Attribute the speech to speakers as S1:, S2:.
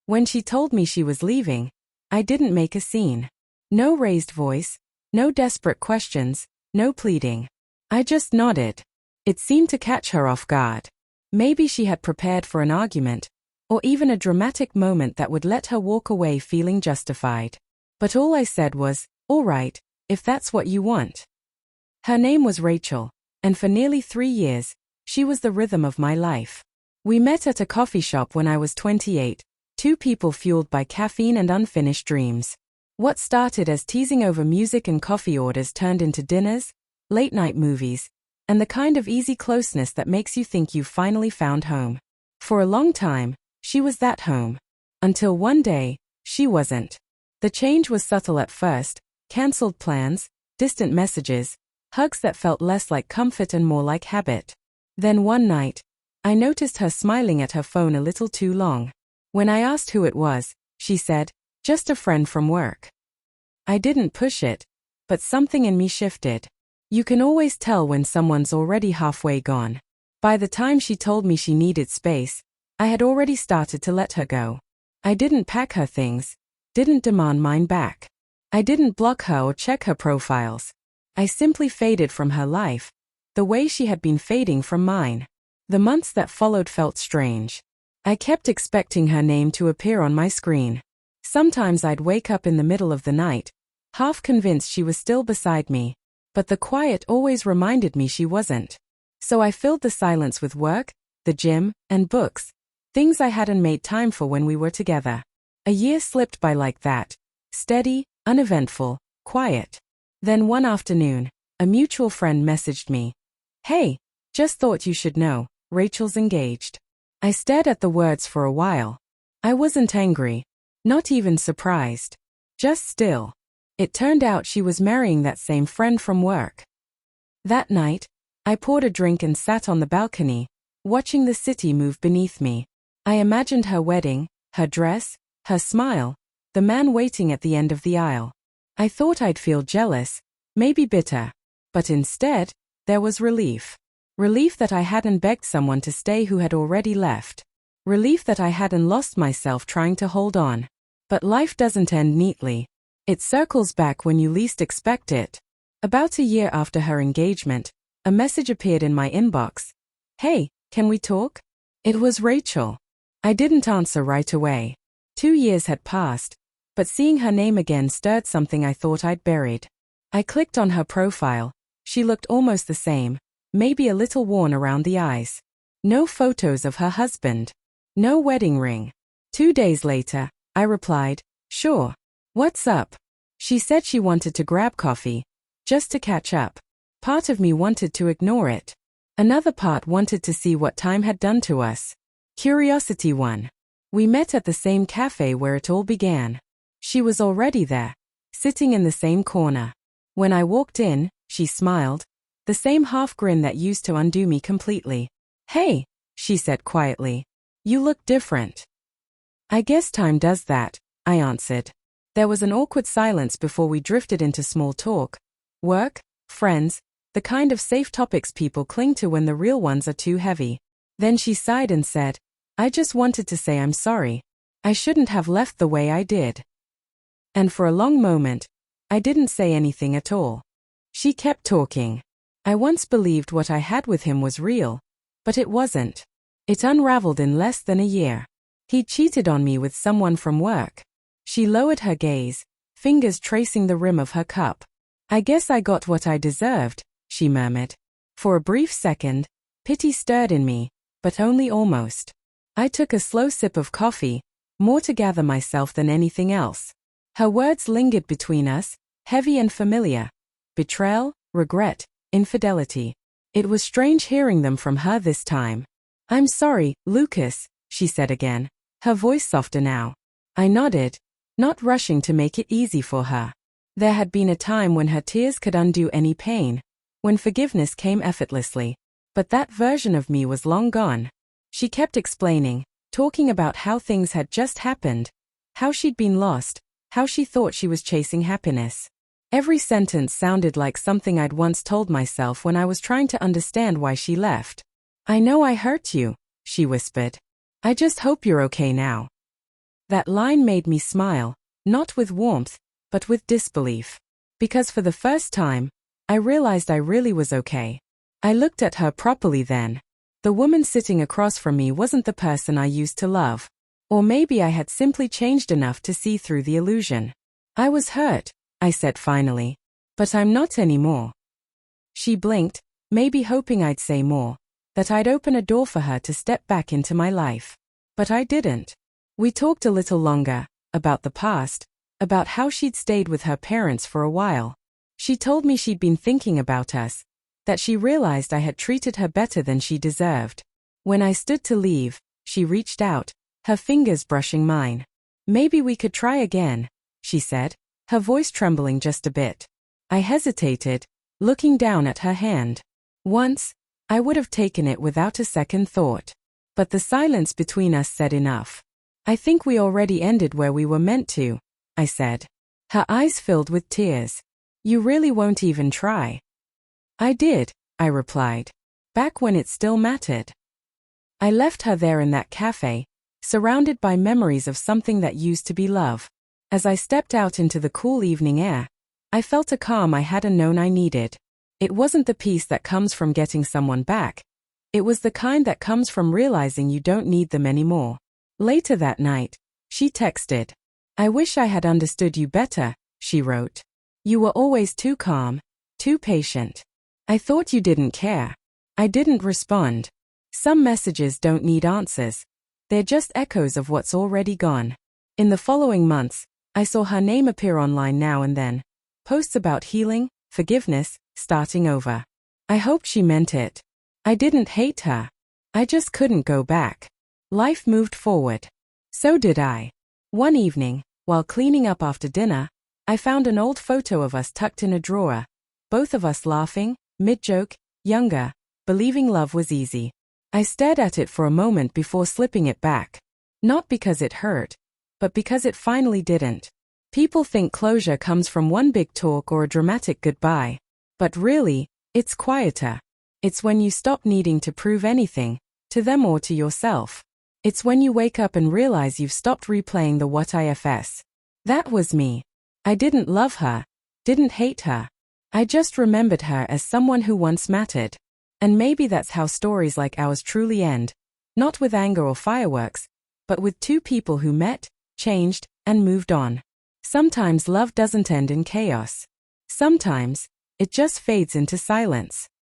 S1: When she told me she was leaving, I didn't make a scene. No raised voice, no desperate questions, no pleading. I just nodded. It seemed to catch her off guard. Maybe she had prepared for an argument, or even a dramatic moment that would let her walk away feeling justified. But all I said was, "All right, if that's what you want." Her name was Rachel, and for nearly 3 years, she was the rhythm of my life. We met at a coffee shop when I was 28, two people fueled by caffeine and unfinished dreams. What started as teasing over music and coffee orders turned into dinners, late-night movies, and the kind of easy closeness that makes you think you've finally found home. For a long time, she was that home. Until one day, she wasn't. The change was subtle at first: cancelled plans, distant messages, hugs that felt less like comfort and more like habit. Then one night, I noticed her smiling at her phone a little too long. When I asked who it was, she said, "Just a friend from work." I didn't push it, but something in me shifted. You can always tell when someone's already halfway gone. By the time she told me she needed space, I had already started to let her go. I didn't pack her things, didn't demand mine back. I didn't block her or check her profiles. I simply faded from her life, the way she had been fading from mine. The months that followed felt strange. I kept expecting her name to appear on my screen. Sometimes I'd wake up in the middle of the night, half convinced she was still beside me, but the quiet always reminded me she wasn't. So I filled the silence with work, the gym, and books, things I hadn't made time for when we were together. A year slipped by like that, steady, uneventful, quiet. Then one afternoon, a mutual friend messaged me, "Hey, just thought you should know, Rachel's engaged." I stared at the words for a while. I wasn't angry, not even surprised, just still. It turned out she was marrying that same friend from work. That night, I poured a drink and sat on the balcony, watching the city move beneath me. I imagined her wedding, her dress, her smile, the man waiting at the end of the aisle. I thought I'd feel jealous, maybe bitter, but instead, there was relief. Relief that I hadn't begged someone to stay who had already left. Relief that I hadn't lost myself trying to hold on. But life doesn't end neatly. It circles back when you least expect it. About a year after her engagement, a message appeared in my inbox. "Hey, can we talk?" It was Rachel. I didn't answer right away. 2 years had passed, but seeing her name again stirred something I thought I'd buried. I clicked on her profile. She looked almost the same, maybe a little worn around the eyes. No photos of her husband. No wedding ring. 2 days later, I replied, "Sure. What's up?" She said she wanted to grab coffee, just to catch up. Part of me wanted to ignore it. Another part wanted to see what time had done to us. Curiosity won. We met at the same cafe where it all began. She was already there, sitting in the same corner. When I walked in, she smiled, the same half grin that used to undo me completely. "Hey," she said quietly. "You look different." "I guess time does that," I answered. There was an awkward silence before we drifted into small talk. Work, friends, the kind of safe topics people cling to when the real ones are too heavy. Then she sighed and said, "I just wanted to say I'm sorry. I shouldn't have left the way I did." And for a long moment, I didn't say anything at all. She kept talking. I once believed what I had with him was real, but it wasn't. It unraveled in less than a year. He cheated on me with someone from work. She lowered her gaze, fingers tracing the rim of her cup. "I guess I got what I deserved," she murmured. For a brief second, pity stirred in me, but only almost. I took a slow sip of coffee, more to gather myself than anything else. Her words lingered between us, heavy and familiar. Betrayal, regret, infidelity. It was strange hearing them from her this time. "I'm sorry, Lucas," she said again, her voice softer now. I nodded, not rushing to make it easy for her. There had been a time when her tears could undo any pain, when forgiveness came effortlessly. But that version of me was long gone. She kept explaining, talking about how things had just happened, how she'd been lost, how she thought she was chasing happiness. Every sentence sounded like something I'd once told myself when I was trying to understand why she left. "I know I hurt you," she whispered. "I just hope you're okay now." That line made me smile, not with warmth, but with disbelief. Because for the first time, I realized I really was okay. I looked at her properly then. The woman sitting across from me wasn't the person I used to love. Or maybe I had simply changed enough to see through the illusion. I was hurt, I said finally. But I'm not anymore. She blinked, maybe hoping I'd say more, that I'd open a door for her to step back into my life. But I didn't. We talked a little longer, about the past, about how she'd stayed with her parents for a while. She told me she'd been thinking about us, that she realized I had treated her better than she deserved. When I stood to leave, she reached out, her fingers brushing mine. Maybe we could try again, she said, her voice trembling just a bit. I hesitated, looking down at her hand. Once, I would have taken it without a second thought. But the silence between us said enough. I think we already ended where we were meant to, I said. Her eyes filled with tears. You really won't even try? I did, I replied. Back when it still mattered. I left her there in that cafe, surrounded by memories of something that used to be love. As I stepped out into the cool evening air, I felt a calm I hadn't known I needed. It wasn't the peace that comes from getting someone back. It was the kind that comes from realizing you don't need them anymore. Later that night, she texted. I wish I had understood you better, she wrote. You were always too calm, too patient. I thought you didn't care. I didn't respond. Some messages don't need answers. They're just echoes of what's already gone. In the following months, I saw her name appear online now and then. Posts about healing, forgiveness, starting over. I hoped she meant it. I didn't hate her. I just couldn't go back. Life moved forward. So did I. One evening, while cleaning up after dinner, I found an old photo of us tucked in a drawer. Both of us laughing, mid-joke, younger, believing love was easy. I stared at it for a moment before slipping it back. Not because it hurt, but because it finally didn't. People think closure comes from one big talk or a dramatic goodbye. But really, it's quieter. It's when you stop needing to prove anything, to them or to yourself. It's when you wake up and realize you've stopped replaying the what ifs. That was me. I didn't love her, didn't hate her. I just remembered her as someone who once mattered. And maybe that's how stories like ours truly end. Not with anger or fireworks, but with two people who met, changed, and moved on. Sometimes love doesn't end in chaos. Sometimes, it just fades into silence.